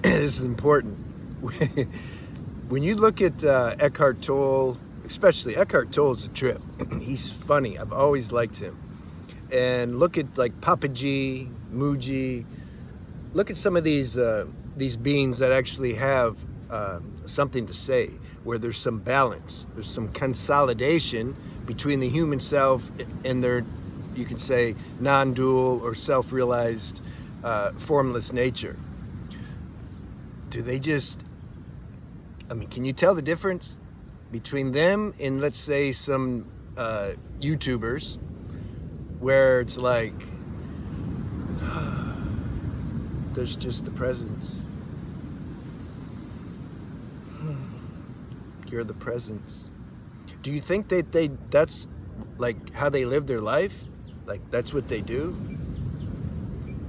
this is important. When you look at Eckhart Tolle, especially Eckhart Tolle is a trip. He's funny. I've always liked him. And look at like Papaji, Muji. Look at some of these beings that actually have something to say, where there's some balance, there's some consolidation between the human self and their, you can say, non-dual or self-realized formless nature. Do they just, I mean, can you tell the difference between them and, let's say, some YouTubers where it's like, there's just the presence. You're the presence. Do you think that that's like how they live their life? Like that's what they do?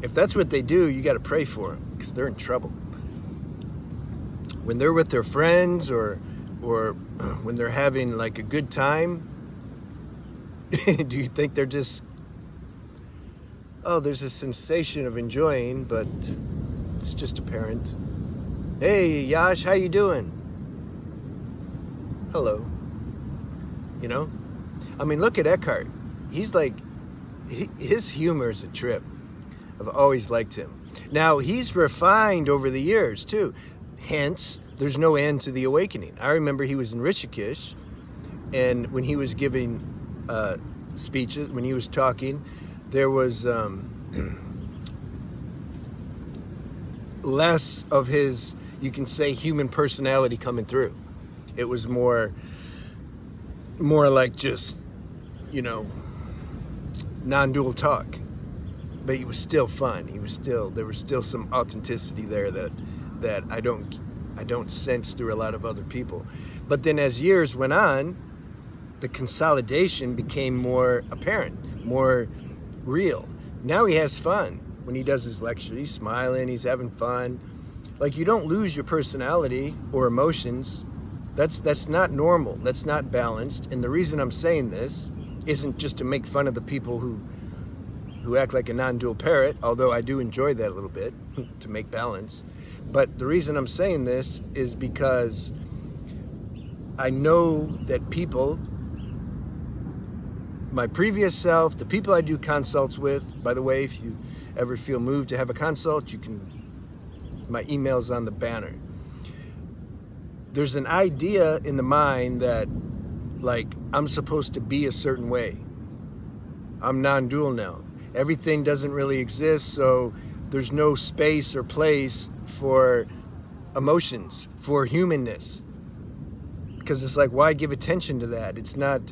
If that's what they do, you got to pray for them because they're in trouble. When they're with their friends or when they're having like a good time, do you think they're just, oh, there's a sensation of enjoying, but it's just apparent. Hey, Yash, how you doing? Hello. You know? I mean, look at Eckhart. He's like, his humor is a trip. I've always liked him. Now, he's refined over the years, too. Hence, there's no end to the awakening. I remember he was in Rishikesh, and when he was giving speeches, when he was talking, there was less of his, you can say, human personality coming through. It was more like just, you know, non-dual talk. But he was still fun. There was still some authenticity there that I don't sense through a lot of other people. But then as years went on, the consolidation became more apparent, more real. Now he has fun. When he does his lecture, he's smiling, he's having fun. Like, you don't lose your personality or emotions. That's not normal. That's not balanced. And the reason I'm saying this isn't just to make fun of the people who act like a non-dual parrot, although I do enjoy that a little bit, to make balance. But the reason I'm saying this is because I know that people, my previous self, the people I do consults with, by the way, if you ever feel moved to have a consult, my email's on the banner. There's an idea in the mind that, like, I'm supposed to be a certain way. I'm non-dual now. Everything doesn't really exist, so there's no space or place for emotions, for humanness. Because it's like, why give attention to that? It's not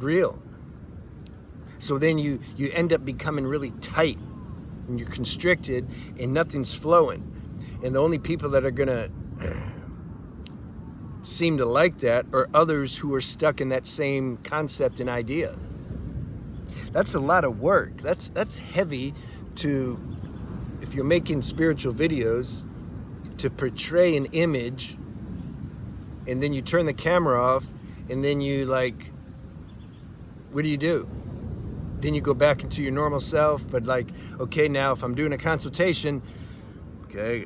real. So then you end up becoming really tight, and you're constricted, and nothing's flowing. And the only people that are gonna seem to like that are others who are stuck in that same concept and idea. That's a lot of work. That's heavy to, if you're making spiritual videos, to portray an image, and then you turn the camera off, and then you like, what do? Then you go back into your normal self, but like, okay, now if I'm doing a consultation, okay,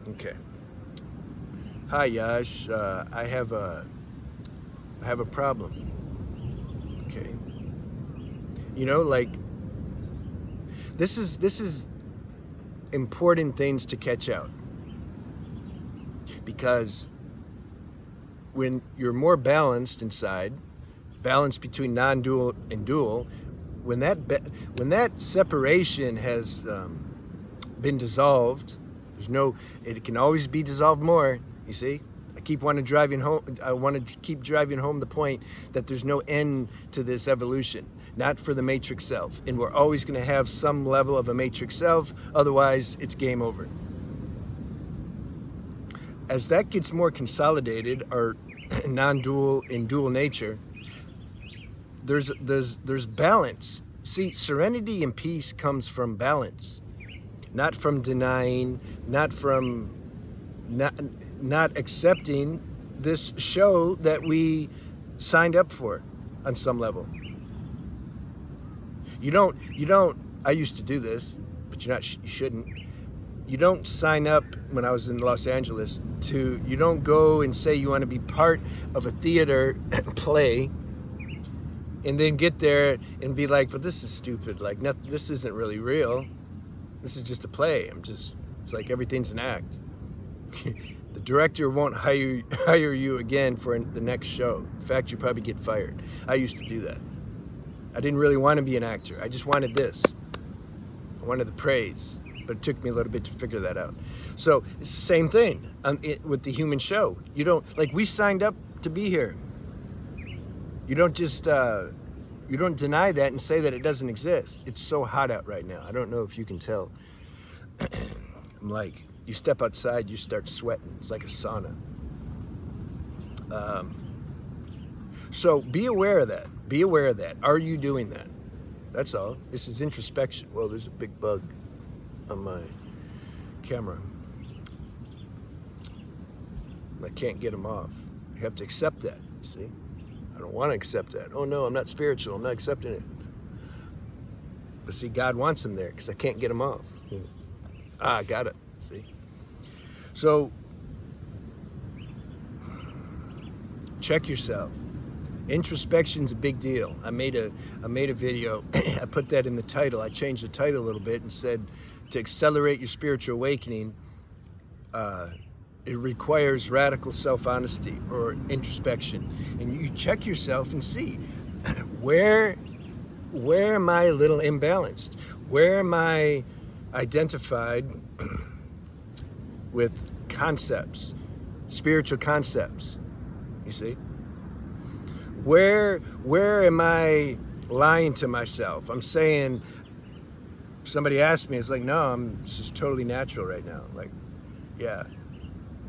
okay. Hi, Yash, I have a problem. Okay. You know, like, this is important things to catch out. Because when you're more balanced inside, balance between non-dual and dual, when that separation has been dissolved, it can always be dissolved more, you see? I want to keep driving home the point that there's no end to this evolution, not for the matrix self. And we're always going to have some level of a matrix self, otherwise it's game over. As that gets more consolidated, our non-dual and dual nature, there's balance. See, serenity and peace comes from balance, not from denying, not from not accepting this show that we signed up for on some level. You don't, I used to do this, but but you shouldn't. You don't sign up, when I was in Los Angeles, you don't go and say you want to be part of a theater play and then get there and be like, but this is stupid. Like, this isn't really real. This is just a play. It's like everything's an act. The director won't hire you again for the next show. In fact, you probably get fired. I used to do that. I didn't really want to be an actor. I just wanted this. I wanted the praise, but it took me a little bit to figure that out. So it's the same thing with the human show. You don't, like, we signed up to be here. You don't just, you don't deny that and say that it doesn't exist. It's so hot out right now. I don't know if you can tell. I'm like, you step outside, you start sweating. It's like a sauna. So be aware of that. Be aware of that. Are you doing that? That's all. This is introspection. Well, there's a big bug on my camera. I can't get him off. You have to accept that, you see? I don't want to accept that. Oh no, I'm not spiritual. I'm not accepting it. But see, God wants him there because I can't get him off. I got it. See? So, check yourself. Introspection's a big deal. I made a video. I put that in the title. I changed the title a little bit and said, to accelerate your spiritual awakening, it requires radical self-honesty or introspection. And you check yourself and see, where am I a little imbalanced? Where am I identified with concepts, spiritual concepts? You see? Where am I lying to myself? I'm saying, if somebody asks me, it's like, no, it's just totally natural right now. Like, yeah.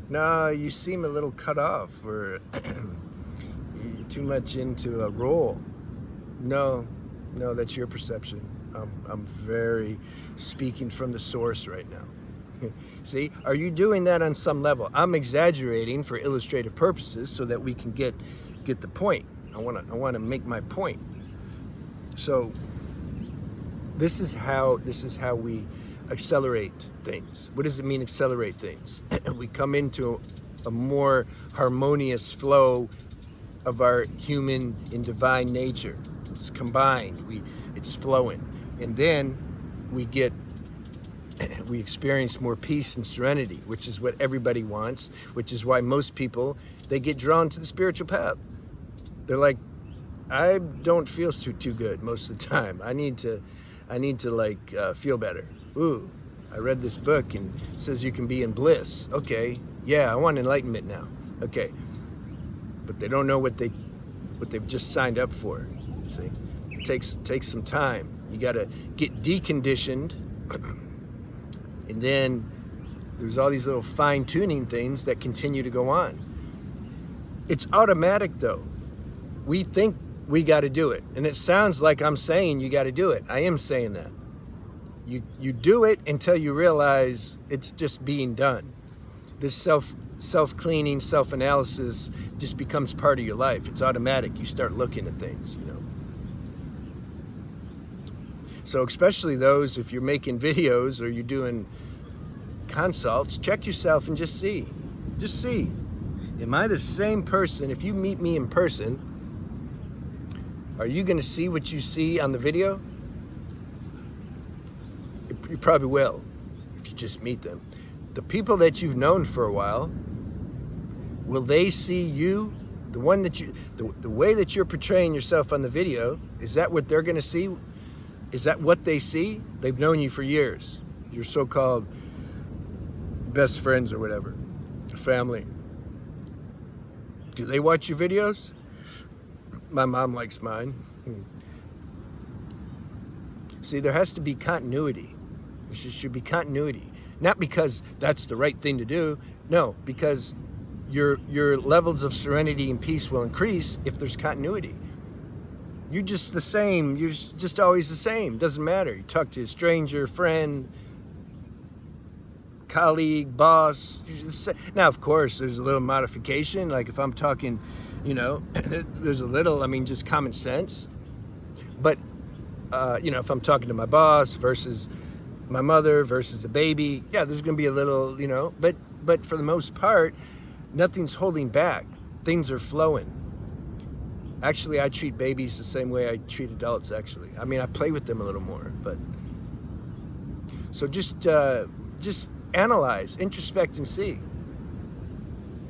No, you seem a little cut off, or you're too much into a role. No, that's your perception. I'm very speaking from the source right now. See, are you doing that on some level? I'm exaggerating for illustrative purposes so that we can get the point. I want to make my point. So this is how we accelerate things. What does it mean, accelerate things? We come into a more harmonious flow of our human and divine nature. It's combined. It's flowing, and then we experience more peace and serenity, which is what everybody wants. Which is why most people, they get drawn to the spiritual path. They're like, I don't feel too good most of the time. I need to like feel better. Ooh, I read this book and it says you can be in bliss. Okay, yeah, I want enlightenment now. Okay, but they don't know what they've just signed up for. See, it takes some time. You got to get deconditioned, and then there's all these little fine-tuning things that continue to go on. It's automatic though. We think we got to do it, and it sounds like I'm saying you got to do it. I am saying that. You do it until you realize it's just being done. This self-cleaning, self-analysis just becomes part of your life. It's automatic. You start looking at things, you know. So especially those, if you're making videos or you're doing consults, check yourself and just see. Just see. Am I the same person? If you meet me in person, are you going to see what you see on the video? You probably will, if you just meet them. The people that you've known for a while, will they see you? The way that you're portraying yourself on the video, is that what they're going to see? Is that what they see? They've known you for years. Your so-called best friends or whatever, family. Do they watch your videos? My mom likes mine. See, there has to be continuity. There should be continuity. Not because that's the right thing to do. No, because your levels of serenity and peace will increase if there's continuity. You're just the same. You're just always the same. Doesn't matter. You talk to a stranger, friend, colleague, boss. Now, of course, there's a little modification. Like if I'm talking, there's a little, just common sense. But, if I'm talking to my boss versus my mother versus a baby. Yeah, there's going to be a little, you know, but for the most part, nothing's holding back. Things are flowing. Actually, I treat babies the same way I treat adults, actually. I mean, I play with them a little more, but so just analyze, introspect, and see.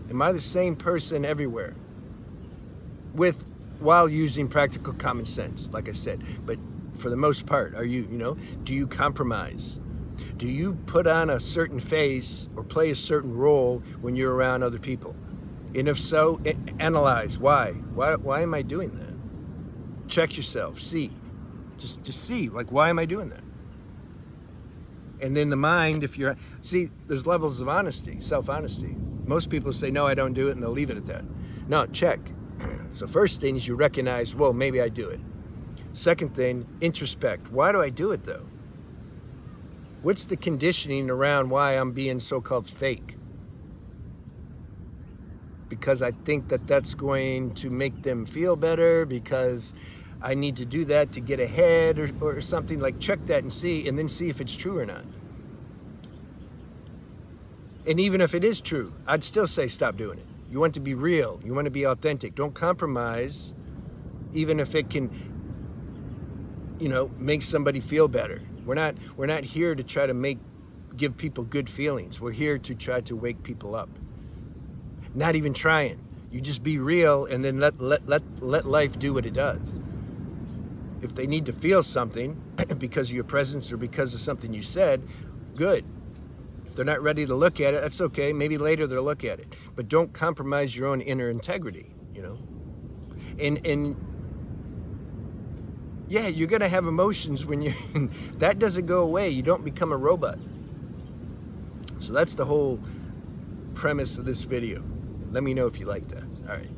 Am I the same person everywhere? While using practical common sense, like I said. But for the most part, do you compromise? Do you put on a certain face or play a certain role when you're around other people? And if so, analyze why. Why am I doing that? Check yourself, see. Just see, like, why am I doing that? And then the mind, there's levels of honesty, self-honesty. Most people say, no, I don't do it, and they'll leave it at that. No, check. So first thing is you recognize, well, maybe I do it. Second thing, introspect. Why do I do it, though? What's the conditioning around why I'm being so-called fake? Because I think that that's going to make them feel better, because I need to do that to get ahead or something. Like, check that and see, and then see if it's true or not. And even if it is true, I'd still say stop doing it. You want to be real. You want to be authentic. Don't compromise, even if it can, make somebody feel better. We're not here to try to give people good feelings. We're here to try to wake people up. Not even trying. You just be real, and then let life do what it does. If they need to feel something because of your presence or because of something you said, good. If they're not ready to look at it, that's okay. Maybe later they'll look at it. But don't compromise your own inner integrity, And yeah, you're going to have emotions when that doesn't go away. You don't become a robot. So that's the whole premise of this video. Let me know if you like that. All right.